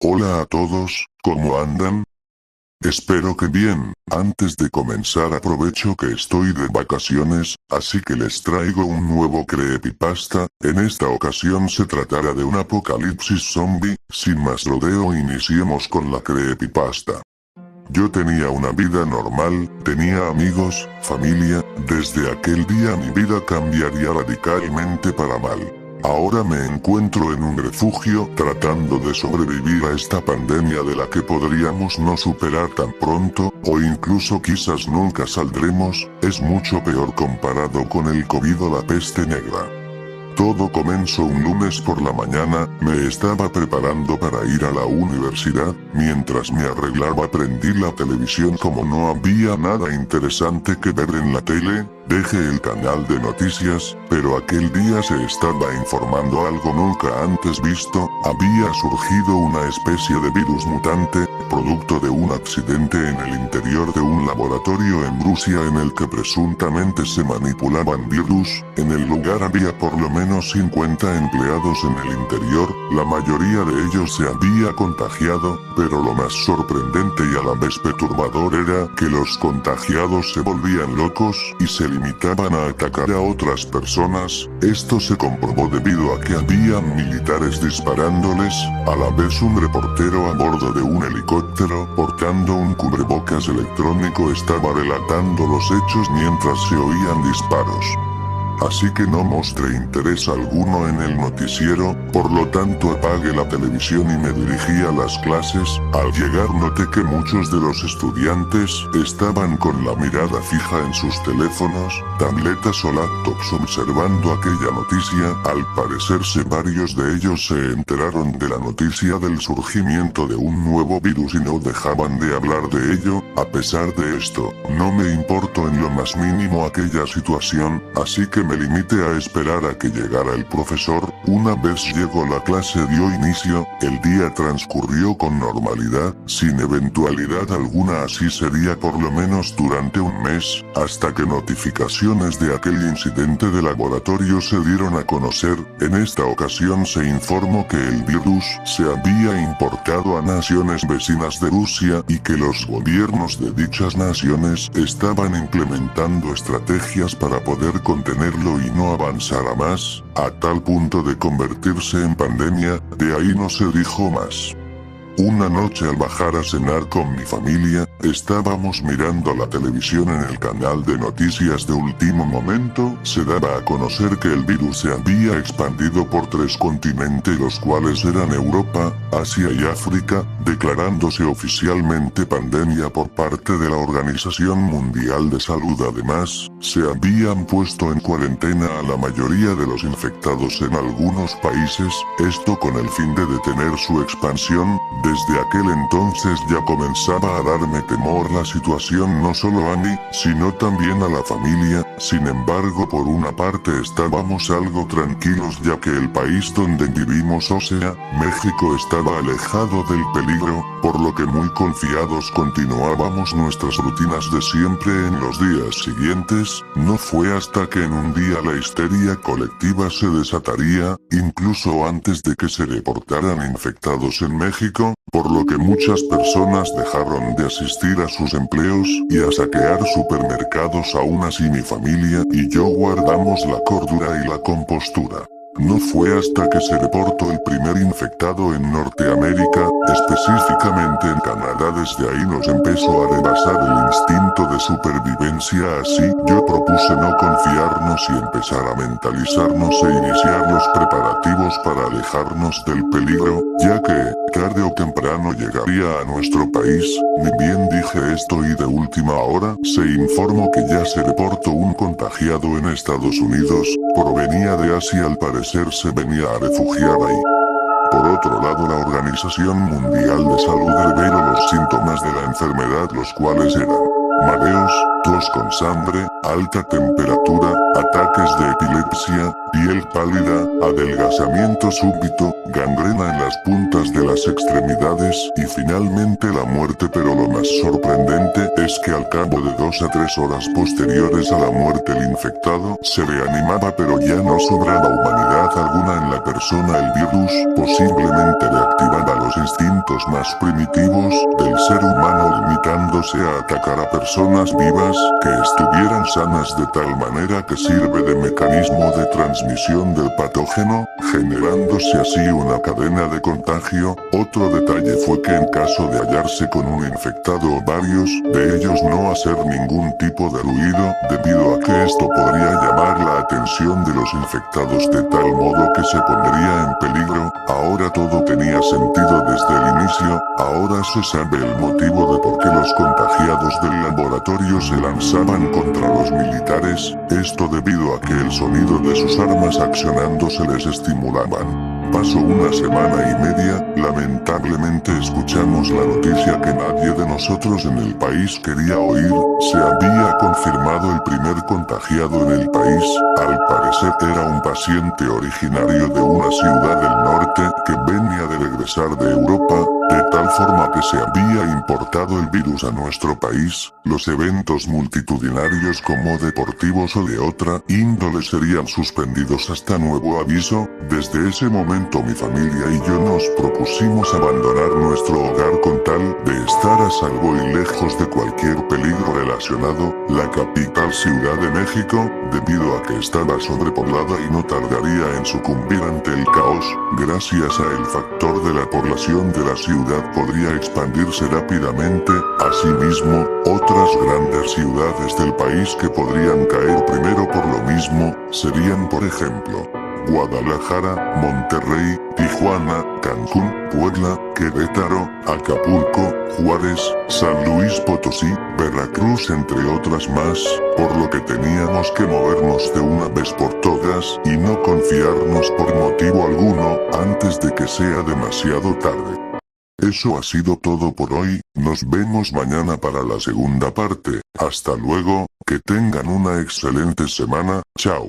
Hola a todos, ¿cómo andan? Espero que bien. Antes de comenzar aprovecho que estoy de vacaciones, así que les traigo un nuevo creepypasta. En esta ocasión se tratará de un apocalipsis zombie. Sin más rodeo, iniciemos con la creepypasta. Yo tenía una vida normal, tenía amigos, familia. Desde aquel día mi vida cambiaría radicalmente para mal. Ahora me encuentro en un refugio tratando de sobrevivir a esta pandemia de la que podríamos no superar tan pronto, o incluso quizás nunca saldremos. Es mucho peor comparado con el COVID o la peste negra. Todo comenzó un lunes por la mañana. Me estaba preparando para ir a la universidad. Mientras me arreglaba prendí la televisión. Como no había nada interesante que ver en la tele, dejé el canal de noticias, pero aquel día se estaba informando algo nunca antes visto. Había surgido una especie de virus mutante, producto de un accidente en el interior de un laboratorio en Rusia en el que presuntamente se manipulaban virus. En el lugar había por lo menos 50 empleados en el interior. La mayoría de ellos se había contagiado, pero lo más sorprendente y a la vez perturbador era que los contagiados se volvían locos y se limitaban a atacar a otras personas. Esto se comprobó debido a que había militares disparándoles. A la vez un reportero a bordo de un helicóptero portando un cubrebocas electrónico estaba relatando los hechos mientras se oían disparos. Así que no mostré interés alguno en el noticiero, por lo tanto apagué la televisión y me dirigí a las clases. Al llegar noté que muchos de los estudiantes estaban con la mirada fija en sus teléfonos, tabletas o laptops observando aquella noticia. Al parecerse varios de ellos se enteraron de la noticia del surgimiento de un nuevo virus y no dejaban de hablar de ello. A pesar de esto, no me importó en lo más mínimo aquella situación, así que me limité a esperar a que llegara el profesor. Una vez llegó la clase dio inicio. El día transcurrió con normalidad, sin eventualidad alguna. Así sería por lo menos durante un mes, hasta que notificaciones de aquel incidente de laboratorio se dieron a conocer. En esta ocasión se informó que el virus se había importado a naciones vecinas de Rusia y que los gobiernos de dichas naciones estaban implementando estrategias para poder contenerlo y no avanzara más, a tal punto de convertirse en pandemia. De ahí no se dijo más. Una noche al bajar a cenar con mi familia, estábamos mirando la televisión. En el canal de noticias de último momento, se daba a conocer que el virus se había expandido por 3 continentes, los cuales eran Europa, Asia y África, declarándose oficialmente pandemia por parte de la Organización Mundial de Salud. Además, se habían puesto en cuarentena a la mayoría de los infectados en algunos países, esto con el fin de detener su expansión. Desde aquel entonces ya comenzaba a darme temor la situación, no solo a mí, sino también a la familia. Sin embargo, por una parte estábamos algo tranquilos ya que el país donde vivimos, o sea, México, estaba alejado del peligro, por lo que muy confiados continuábamos nuestras rutinas de siempre. En los días siguientes, no fue hasta que en un día la histeria colectiva se desataría, incluso antes de que se reportaran infectados en México, por lo que muchas personas dejaron de asistir a sus empleos y a saquear supermercados. Aún así mi familia y yo guardamos la cordura y la compostura. No fue hasta que se reportó el primer infectado en Norteamérica, específicamente en Canadá. Desde ahí nos empezó a rebasar el instinto de supervivencia. Así, yo propuse no confiarnos y empezar a mentalizarnos e iniciar los preparativos para alejarnos del peligro, ya que, tarde o temprano llegaría a nuestro país. Ni bien dije esto y de última hora, se informó que ya se reportó un contagiado en Estados Unidos, provenía de Asia. Al parecer se venía a refugiar ahí. Por otro lado, la Organización Mundial de Salud reveló los síntomas de la enfermedad, los cuales eran mareos, tos con sangre, alta temperatura, ataques de epilepsia, piel pálida, adelgazamiento súbito, gangrena en las puntas de las extremidades y finalmente la muerte, pero lo más sorprendente es que al cabo de 2 a 3 horas posteriores a la muerte el infectado se reanimaba, pero ya no sobraba humanidad alguna en la persona. El virus posiblemente reactivaba los instintos más primitivos del ser humano, limitándose a atacar a personas vivas que estuvieran sanas, de tal manera que sirve de mecanismo de transmisión del patógeno, generándose así una cadena de contagio. Otro detalle fue que en caso de hallarse con un infectado o varios de ellos, no hacer ningún tipo de ruido, debido a que esto podría llamar la atención de los infectados de tal modo que se pondría en peligro. Ahora todo tenía sentido desde el inicio. Ahora se sabe el motivo de por qué los contagiados del laboratorio se lanzaban contra los militares, esto debido a que el sonido de sus armas accionándose les estimulaban. Pasó una semana y media, lamentablemente escuchamos la noticia que nadie de nosotros en el país quería oír. Se había confirmado el primer contagiado en el país. Al parecer era un paciente originario de una ciudad del norte que venía de regresar de Europa, de tal forma que se había importado el virus a nuestro país. Los eventos multitudinarios como deportivos o de otra índole serían suspendidos hasta nuevo aviso. Desde ese momento mi familia y yo nos propusimos abandonar nuestro hogar con tal de estar a salvo y lejos de cualquier peligro relacionado. La capital Ciudad de México, debido a que estaba sobrepoblada y no tardaría en sucumbir ante el caos, gracias a el factor de la población de la ciudad podría expandirse rápidamente. Asimismo, otras grandes ciudades del país que podrían caer primero por lo mismo, serían por ejemplo Guadalajara, Monterrey, Tijuana, Cancún, Puebla, Querétaro, Acapulco, Juárez, San Luis Potosí, Veracruz, entre otras más, por lo que teníamos que movernos de una vez por todas y no confiarnos por motivo alguno antes de que sea demasiado tarde. Eso ha sido todo por hoy, nos vemos mañana para la segunda parte. Hasta luego, que tengan una excelente semana, chao.